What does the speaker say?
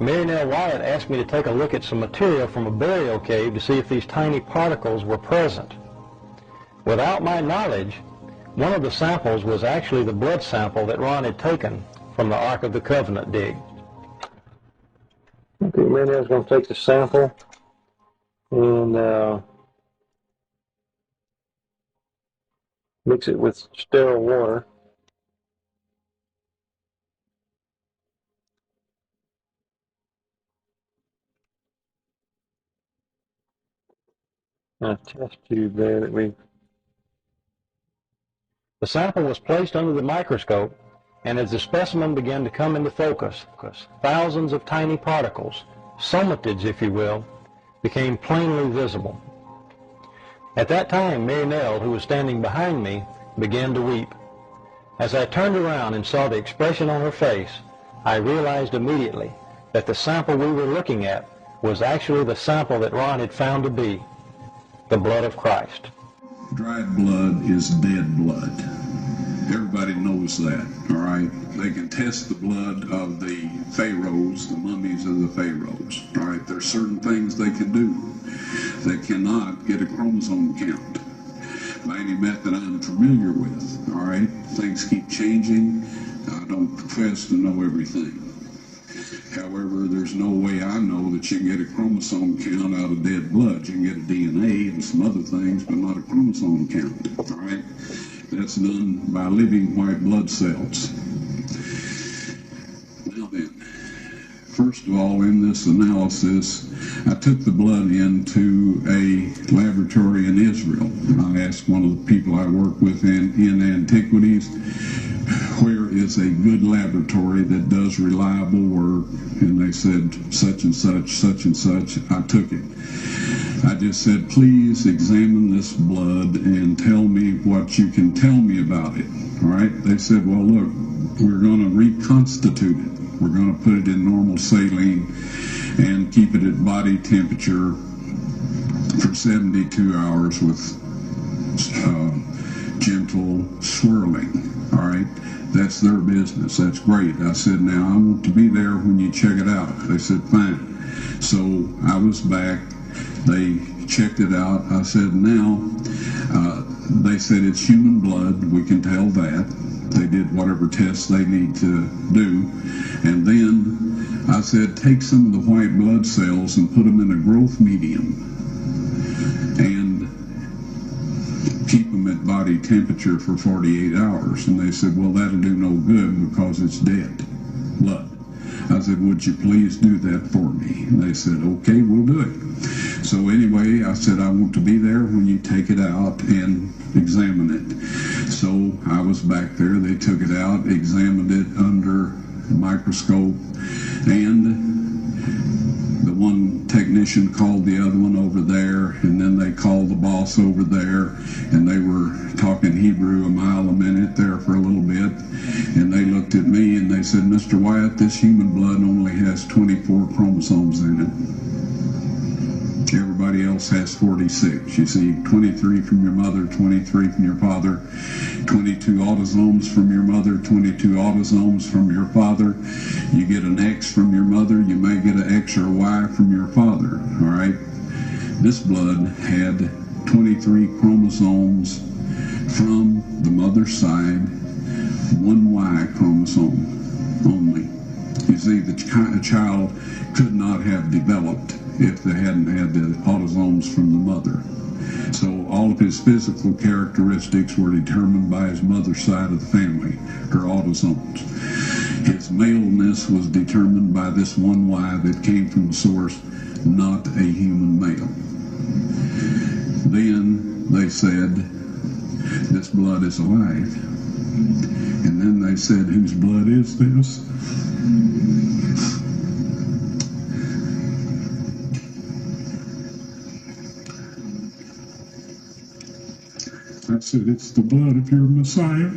Ron Wyatt asked me to take a look at some material from a burial cave to see if these tiny particles were present. Without my knowledge, one of the samples was actually the blood sample that Ron had taken from the Ark of the Covenant dig. Okay, Ron's going to take the sample and mix it with sterile water. A test tube there that The sample was placed under the microscope, and as the specimen began to come into focus, thousands of tiny particles, somatids if you will, became plainly visible. At that time, Ron, who was standing behind me, began to weep. As I turned around and saw the expression on her face, I realized immediately that the sample we were looking at was actually the sample that Ron had found to be the blood of Christ. Dried blood is dead blood. Everybody knows that, all right? They can test the blood of the pharaohs, the mummies of the pharaohs, all right? There's certain things they can do. They cannot get a chromosome count by any method I'm familiar with, all right? Things keep changing. I don't profess to know everything. However, there's no way I know that you can get a chromosome count out of dead blood. You can get a DNA and some other things, but not a chromosome count, all right? That's done by living white blood cells. Now then, first of all, in this analysis, I took the blood into a laboratory in Israel. I asked one of the people I work with in antiquities, where is a good laboratory that does reliable work? And they said, such and such, such and such. I took it. I just said, please examine this blood and tell me what you can tell me about it. All right? They said, well, look, we're going to reconstitute it. We're going to put it in normal saline and keep it at body temperature for 72 hours with gentle swirling. All right? That's their business. That's great. I said, now I want to be there when you check it out. They said, fine. So I was back. They checked it out. I said, now, they said it's human blood. We can tell that. They did whatever tests they need to do. And then I said, take some of the white blood cells and put them in a growth medium and keep them at body temperature for 48 hours. And they said, well, that'll do no good because it's dead blood. I said, would you please do that for me? And they said, okay, we'll do it. So anyway, I said, I want to be there when you take it out and examine it. So I was back there. They took it out, examined it under a microscope, and the one technician called the other one over there, and then they called the boss over there, and they were talking Hebrew a mile a minute there for a little bit, and they looked at me and they said, Mr. Wyatt, this human blood only has 24 chromosomes in it. Everybody else has 46. You see, 23 from your mother, 23 from your father, 22 autosomes from your mother, 22 autosomes from your father. You get an X from your mother, you may get an X or a Y from your father, all right? This blood had 23 chromosomes from the mother's side, one Y chromosome only. You see, the child could not have developed if they hadn't had the autosomes from the mother. So all of his physical characteristics were determined by his mother's side of the family, her autosomes. His maleness was determined by this one Y that came from the source, not a human male. Then they said, this blood is alive. And then they said, whose blood is this? I said, it's the blood of your Messiah.